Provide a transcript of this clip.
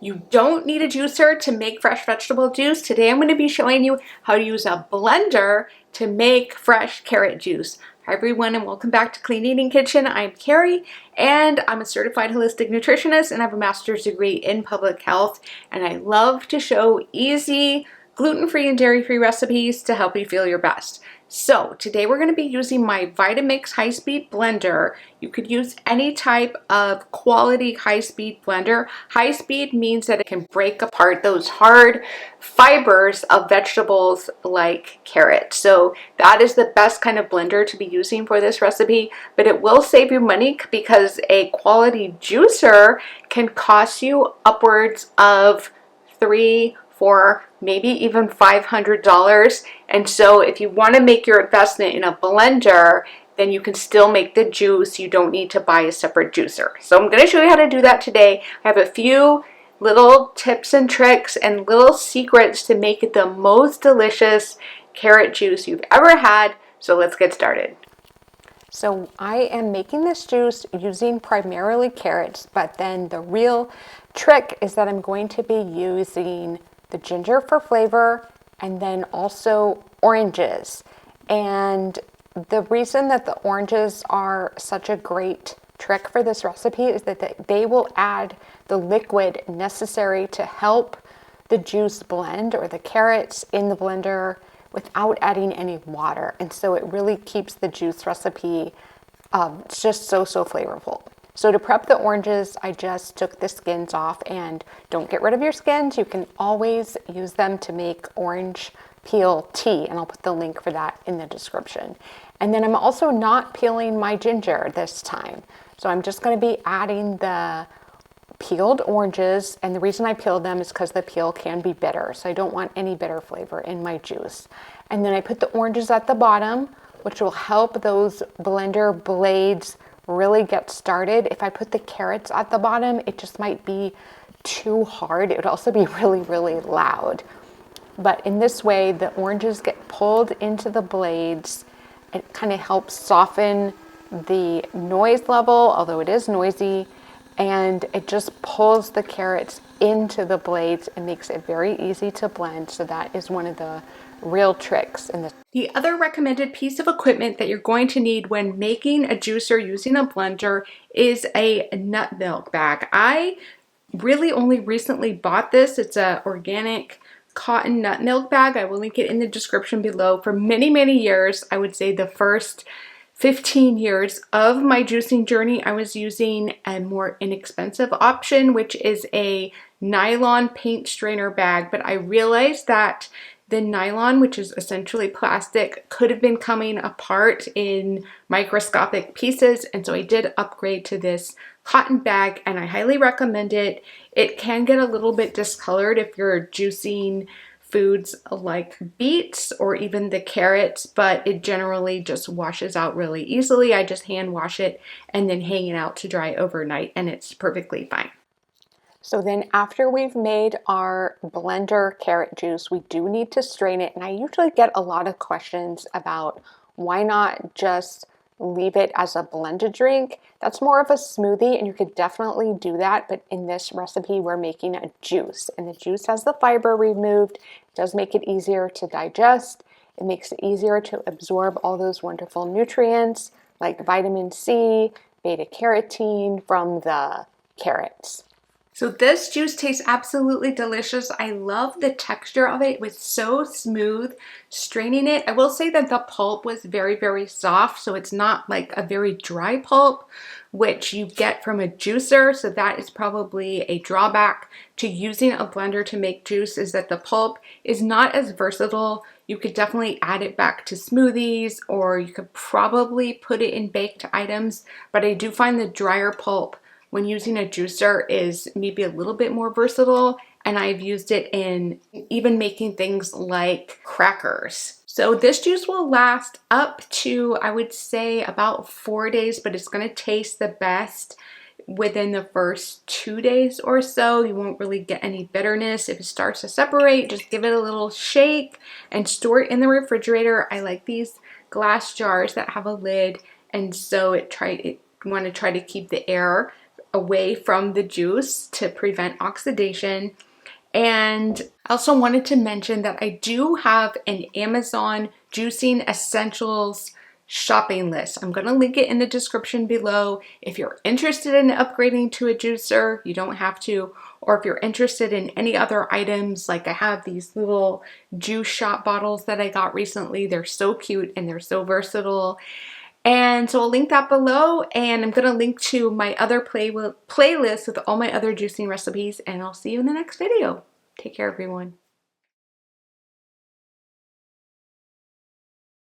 You don't need a juicer to make fresh vegetable juice. Today I'm going to be showing you how to use a blender to make fresh carrot juice. Hi everyone and welcome back to Clean Eating Kitchen. I'm Carrie and I'm a certified holistic nutritionist and I have a master's degree in public health, and I love to show easy gluten-free and dairy-free recipes to help you feel your best. So today we're going to be using my Vitamix high-speed blender. You could use any type of quality high-speed blender. High-speed means that it can break apart those hard fibers of vegetables like carrots. So that is the best kind of blender to be using for this recipe, but it will save you money because a quality juicer can cost you upwards of $300, $400, maybe even $500. And so if you want to make your investment in a blender, then you can still make the juice. You don't need to buy a separate juicer. So I'm going to show you how to do that today. I have a few little tips and tricks and little secrets to make it the most delicious carrot juice you've ever had. So let's get started. So I am making this juice using primarily carrots, but then the real trick is that I'm going to be using the ginger for flavor and then also oranges. And the reason that the oranges are such a great trick for this recipe is that they will add the liquid necessary to help the juice blend, or the carrots in the blender, without adding any water. And so it really keeps the juice recipe just so flavorful. So to prep the oranges, I just took the skins off, and don't get rid of your skins. You can always use them to make orange peel tea, and I'll put the link for that in the description. And then I'm also not peeling my ginger this time. So I'm just going to be adding the peeled oranges, and the reason I peeled them is because the peel can be bitter, so I don't want any bitter flavor in my juice. And then I put the oranges at the bottom, which will help those blender blades really get started. If I put the carrots at the bottom, it just might be too hard. It would also be really loud. But in this way, the oranges get pulled into the blades. It kind of helps soften the noise level, although it is noisy, and it just pulls the carrots into the blades and makes it very easy to blend. So that is one of the real tricks in this. The other recommended piece of equipment that you're going to need when making a juicer using a blender is a nut milk bag. I really only recently bought this. It's a organic cotton nut milk bag. I will link it in the description below. For many years, I would say the first 15 years of my juicing journey, I was using a more inexpensive option, which is a nylon paint strainer bag. But I realized that the nylon, which is essentially plastic, could have been coming apart in microscopic pieces. And so I did upgrade to this cotton bag, and I highly recommend it. It can get a little bit discolored if you're juicing foods like beets or even the carrots, but it generally just washes out really easily. I just hand wash it and then hang it out to dry overnight, and it's perfectly fine. So then after we've made our blender carrot juice, we do need to strain it. And I usually get a lot of questions about why not just leave it as a blended drink. That's more of a smoothie, and you could definitely do that. But in this recipe, we're making a juice, and the juice has the fiber removed. It does make it easier to digest. It makes it easier to absorb all those wonderful nutrients like vitamin C, beta carotene from the carrots. So this juice tastes absolutely delicious. I love the texture of it. It was so smooth straining it. I will say that the pulp was very soft, so it's not like a very dry pulp, which you get from a juicer. So that is probably a drawback to using a blender to make juice, is that the pulp is not as versatile. You could definitely add it back to smoothies, or you could probably put it in baked items, but I do find the drier pulp when using a juicer is maybe a little bit more versatile, and I've used it in even making things like crackers. So this juice will last up to, I would say, about 4 days, but it's going to taste the best within the first 2 days or so. You won't really get any bitterness. If it starts to separate, just give it a little shake and store it in the refrigerator. I like these glass jars that have a lid, and so you want to try to keep the air away from the juice to prevent oxidation. And I also wanted to mention that I do have an Amazon juicing essentials shopping list. I'm going to link it in the description below. If you're interested in upgrading to a juicer, you don't have to. Or if you're interested in any other items, like I have these little juice shot bottles that I got recently. They're so cute and they're so versatile. And so I'll link that below, and I'm going to link to my other playlist with all my other juicing recipes, and I'll see you in the next video. Take care, everyone.